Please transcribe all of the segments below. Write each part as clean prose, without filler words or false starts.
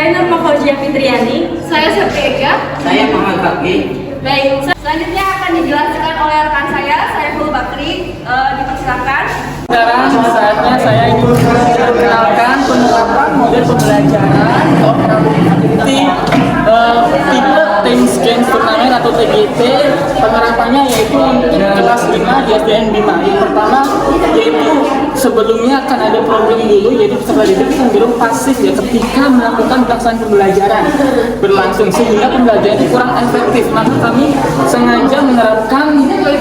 Saya Nur Fauzia Fitriani. Saya Septiega. Saya Muhammad Fakih. Baik, selanjutnya akan dijelaskan oleh rekan saya Saiful Bakri. Dipersilakan. Sekarang saatnya saya ingin memperkenalkan penerapan model pembelajaran tipe Teams Games Turnamen atau TGT. Penerapannya yaitu untuk kelas 5 di SDN Bima. Yang pertama yaitu sebelumnya akan ada problem dulu, yaitu peserta didik cenderung pasif ya ketika melakukan pelaksanaan pembelajaran berlangsung, sehingga pembelajaran itu kurang efektif. Maka kami sengaja menerapkan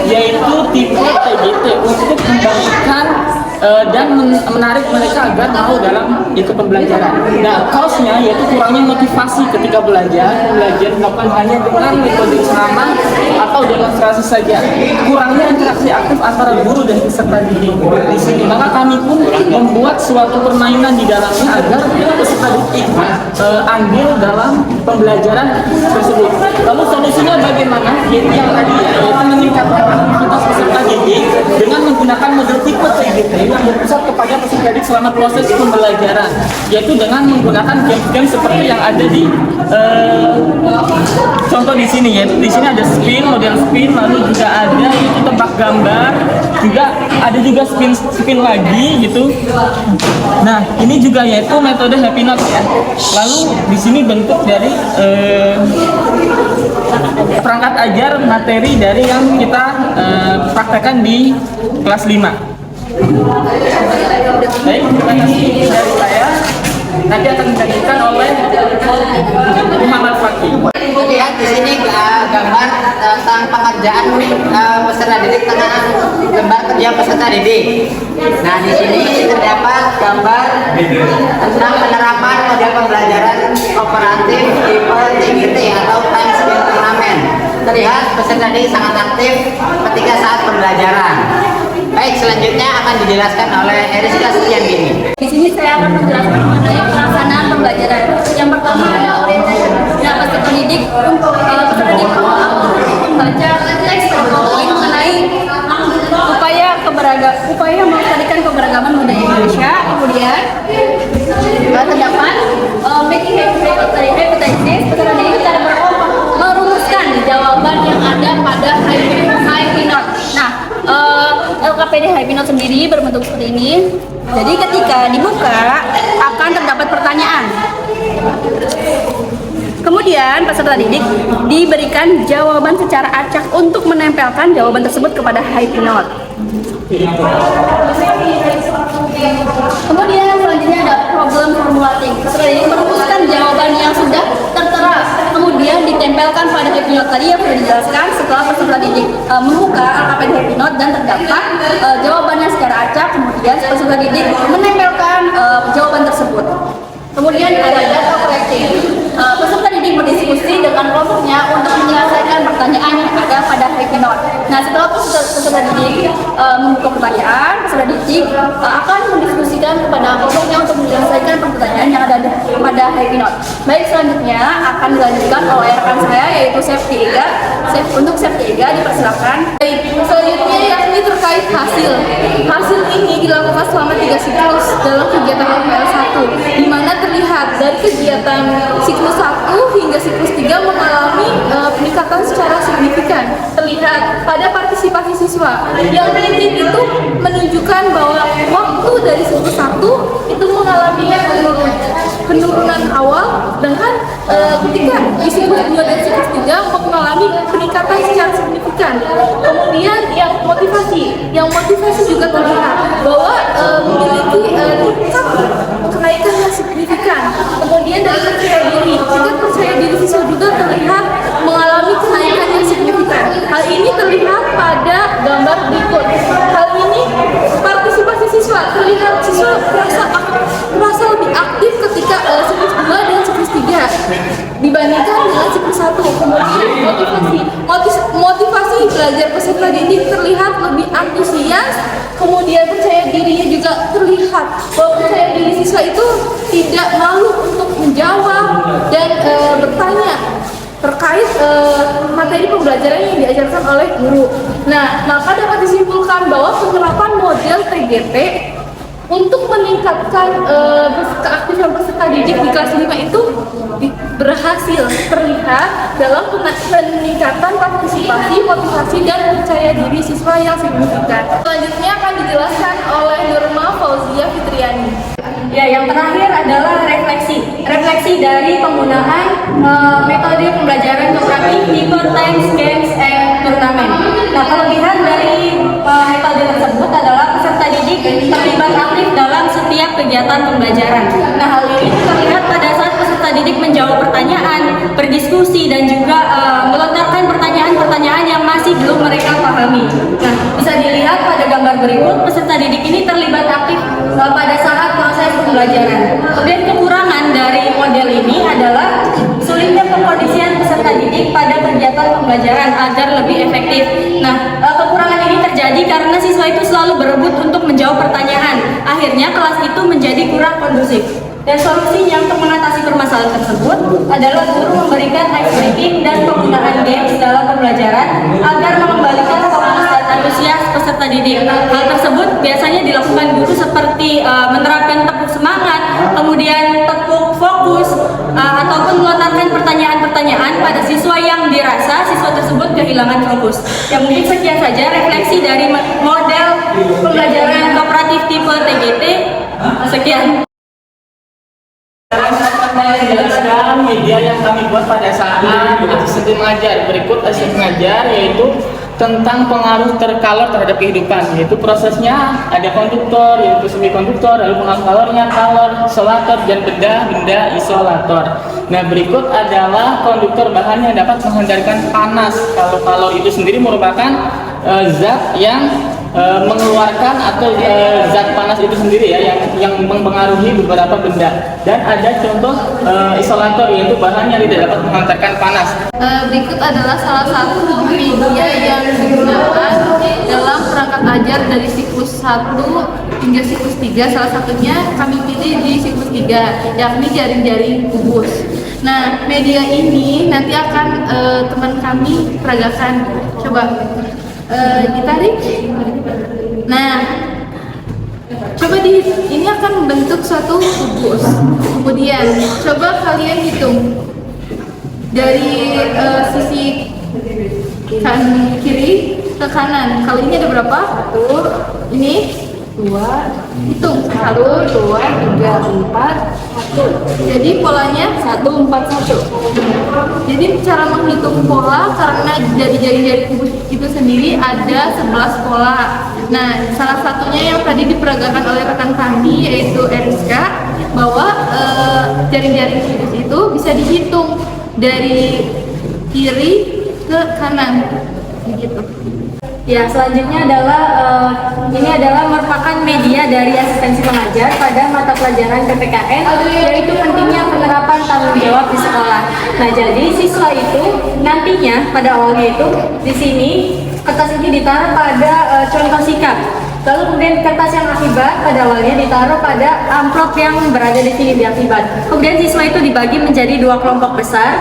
yaitu tipe TGT untuk membangkitkan dan menarik mereka agar mau dalam ikut pembelajaran. Nah, kaosnya yaitu kurangnya motivasi ketika belajar dilakukan hanya dengan metode ceramah atau demonstrasi saja. Kurangnya interaksi aktif antara guru dan peserta didik di sini. Maka kami pun membuat suatu permainan di dalamnya agar peserta didik andil dalam pembelajaran tersebut. Lalu solusinya bagaimana? Yaitu yang tadi yaitu meningkatkan aktivitas peserta didik dengan menggunakan model tipe TGT yang berpusat kepada peserta didik selama proses pembelajaran, yaitu dengan menggunakan game-game seperti yang ada di contoh di sini, yaitu di sini ada model spin, lalu juga ada itu tebak gambar, juga ada juga spin lagi gitu. Nah, ini juga yaitu metode Happy Note ya. Lalu di sini bentuk dari perangkat ajar materi dari yang kita praktekkan di kelas 5. Baik, terima kasih dari saya. Nanti akan dilanjutkan oleh Muhammad Fakih. Lihat di sini gambar tentang pengerjaan peserta didik tengah lembar kerja peserta didik. Nah, di sini terdapat gambar tentang penerapan model pembelajaran kooperatif tipe TGT atau Time Spin Turnamen. Terlihat peserta didik sangat aktif ketika saat pembelajaran. Baik, selanjutnya akan dijelaskan oleh Eriska Setiandini. Di sini saya akan menjelaskan mengenai pelaksanaan pembelajaran. Yang pertama adalah orientasi. Nah, peserta didik untuk membaca teks PowerPoint mengenai upaya melestarikan keberagaman budaya Indonesia. Kemudian terdapat making hypothesis. Peserta didik cara merumuskan jawaban yang ada pada Happy Note. Nah, LKPD Happy Note sendiri berbentuk seperti ini. Jadi ketika dibuka akan terdapat pertanyaan. Kemudian peserta didik diberikan jawaban secara acak untuk menempelkan jawaban tersebut kepada Happy Note. Kemudian selanjutnya ada problem formulating. Peserta didik merumuskan jawaban yang sudah tertera, kemudian ditempelkan pada Happy Note tadi yang sudah dijelaskan. Setelah peserta didik membuka LKPD Happy Note dan terdapat jawabannya secara acak, kemudian peserta didik menempelkan jawaban tersebut. Kemudian ada data collecting. Peserta didik berdiskusi dengan kelompoknya untuk menyelesaikan pertanyaan yang ada pada Happy Note. Nah, setelah peserta didik membuka pertanyaan, peserta didik akan mendiskusikan kepada kelompoknya untuk menyelesaikan pertanyaan yang ada pada Happy Note. Baik, selanjutnya akan dilanjutkan oleh rekan saya yaitu Septiega. Untuk Septiega dipersilakan. Baik, selanjutnya yakni terkait hasil. Hasil ini dilakukan selama 3 siklus dalam kegiatan LPL 1, di mana terlihat dari kegiatan siklus 1 hingga siklus 3 mengalami peningkatan secara signifikan. Terlihat pada partisipasi siswa. Yang penting itu menunjukkan bahwa waktu dari siklus 1 itu mengalami penurunan awal, dengan ketika di siklus 2 dan siklus 3 mengalami peningkatan secara signifikan. Kemudian yang motivasi juga terlihat bahwa memiliki tingkat kenaikan yang signifikan. Kemudian dari tingkat percaya diri siswa juga terlihat mengalami kenaikan yang signifikan. Hal ini terlihat pada gambar berikut. Hal ini partisipasi siswa, terlihat siswa merasa lebih aktif ketika siklus 2 dan siklus 3 dibandingkan dengan siklus 1. Kemudian motivasi belajar peserta didik terlihat lebih antusias. Kemudian percaya dirinya juga terlihat bahwa percaya diri siswa itu tidak malu untuk menjawab dan bertanya terkait materi pembelajaran yang diajarkan oleh guru. Nah, maka dapat disimpulkan bahwa penerapan model TGT Untuk meningkatkan keaktifan peserta didik di kelas 5 itu berhasil terlihat dalam peningkatan partisipasi, motivasi, dan percaya diri siswa yang signifikan. Selanjutnya akan dijelaskan oleh Nurma Fauzia Fitriani. Ya, yang terakhir adalah refleksi. Refleksi dari penggunaan metode pembelajaran kooperatif tipe Times, Games, and Turnamen. Nah, kelebihan dari metode tersebut adalah peserta didik terlibat aktif dalam setiap kegiatan pembelajaran. Nah, hal ini terlihat pada saat peserta didik menjawab pertanyaan, berdiskusi, dan juga melontarkan pertanyaan-pertanyaan yang masih belum mereka pahami. Nah, bisa dilihat pada gambar berikut, peserta didik ini terlibat aktif pada saat proses pembelajaran. Kemudian kekurangan dari model ini adalah sulitnya pengkondisian peserta didik pada kegiatan pembelajaran agar lebih efektif. Nah, kekurangan ini terjadi karena siswa itu selalu berebut untuk menjawab pertanyaan. Akhirnya kelas itu menjadi kurang kondusif. Dan solusinya untuk mengatasi permasalahan tersebut adalah guru memberikan ice breaking dan penggunaan games dalam pembelajaran agar mengembalikan fokus dan antusias peserta didik. Hal tersebut biasanya dilakukan guru seperti menerapkan tepuk semangat, kemudian tepuk fokus, ataupun melontarkan pertanyaan-pertanyaan pada siswa yang dirasa siswa tersebut kehilangan fokus. Yang mungkin sekian saja refleksi dari model pembelajaran kooperatif tipe TGT. Sekian. Saya menjelaskan media yang kami buat pada saat asisten mengajar. Berikut asisten mengajar yaitu tentang pengaruh terkalor terhadap kehidupan, yaitu prosesnya ada konduktor, yaitu semikonduktor, lalu pengaruh kalornya, kalor, isolator, dan benda isolator. Nah, berikut adalah konduktor bahan yang dapat menghindarkan panas. Kalau kalor itu sendiri merupakan zat yang mengeluarkan atau zat panas itu sendiri ya yang mempengaruhi beberapa benda. Dan ada contoh isolator, yaitu bahan yang tidak dapat menghantarkan panas. Berikut adalah salah satu media yang digunakan dalam perangkat ajar dari siklus 1 hingga siklus 3. Salah satunya kami pilih di siklus 3, yakni jaring-jaring kubus. Nah, media ini nanti akan teman kami peragakan. Coba ditarik. Nah, coba ini akan membentuk suatu kubus. Kemudian coba kalian hitung dari sisi kiri ke kanan. Kalau ini ada berapa? Ini 2. Hitung 1, 2, 3, 4, 1. Jadi polanya 1, 4, 1. Jadi cara menghitung pola karena dari jari-jari kubus itu sendiri ada 11 pola. Nah, salah satunya yang tadi diperagakan oleh rekan kami yaitu Eriska, bahwa jari-jari kubus itu bisa dihitung dari kiri ke kanan begitu. Ya, selanjutnya adalah ini adalah merupakan media dari asistensi pengajar pada mata pelajaran PPKN, yaitu pentingnya penerapan tanggung jawab di sekolah. Nah, jadi siswa itu nantinya pada awalnya itu di sini kertas ini ditaruh pada contoh sikap. Lalu kemudian kertas yang akibat pada awalnya ditaruh pada amplop yang berada di sini di akibat. Kemudian siswa itu dibagi menjadi 2 kelompok besar.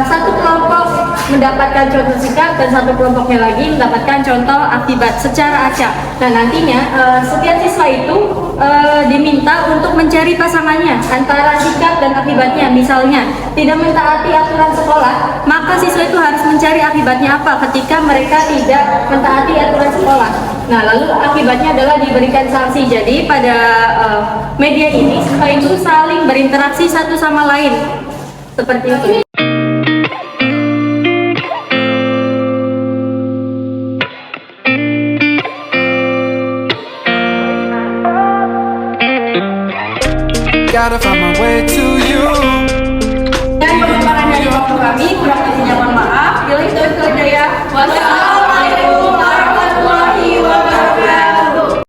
Satu kelompok mendapatkan contoh sikap dan satu kelompoknya lagi mendapatkan contoh akibat secara acak. Nah, nantinya setiap siswa itu diminta untuk mencari pasangannya antara sikap dan akibatnya. Misalnya tidak mentaati aturan sekolah, maka siswa itu harus mencari akibatnya apa ketika mereka tidak mentaati aturan sekolah. Nah, lalu akibatnya adalah diberikan sanksi. Jadi pada media ini siswa itu saling berinteraksi satu sama lain seperti itu. Gotta find my way to